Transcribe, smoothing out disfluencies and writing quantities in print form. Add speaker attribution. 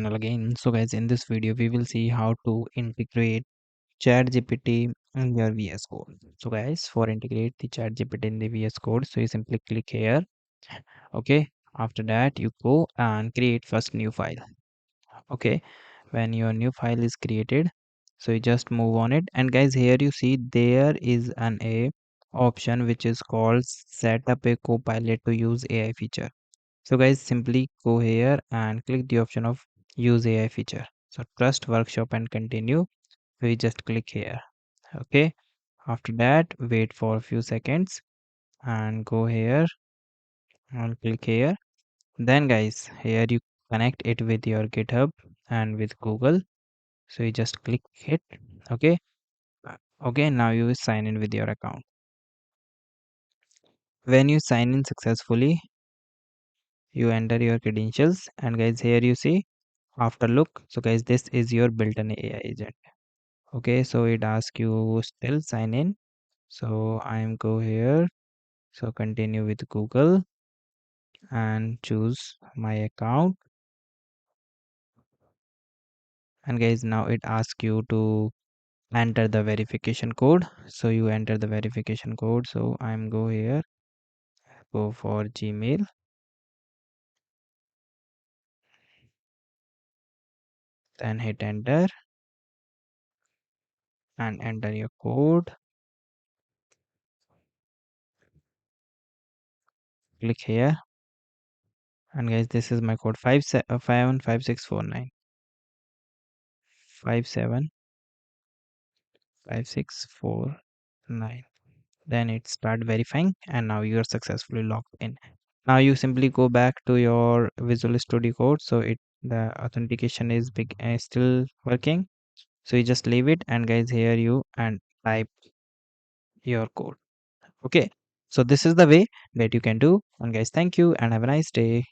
Speaker 1: channel again. So guys, in this video we will see how to integrate ChatGPT in your VS Code. So guys, for integrate the ChatGPT in the VS Code, so you simply click here. Okay, after that you go and create first new file. Okay, when your new file is created, so you just move on it. And guys, here you see there is an a option which is called set up a copilot to use AI feature. So guys, simply go here and click the option of use AI feature. So trust workshop and continue. We just click here. Okay. After that, wait for a few seconds and go here and click here. Then guys, here you connect it with your GitHub and with Google. So you just click it. Okay. Okay. Now you will sign in with your account. When you sign in successfully, you enter your credentials and guys, here you see after look. So guys, this is your built-in AI agent. Okay, so it asks you still sign in. So I'm go here. So continue with Google and choose my account. And guys, now it asks you to enter the verification code. So you enter the verification code. So I'm go here, go for Gmail, then hit enter and enter your code. Click here. And guys, this is my code 515649 575649. Then it start verifying and now you are successfully logged in. Now you simply go back to your Visual Studio Code. So it the authentication is still working. So you just leave it and guys, here you and type your code. Okay, so this is the way that you can do. And guys, thank you and have a nice day.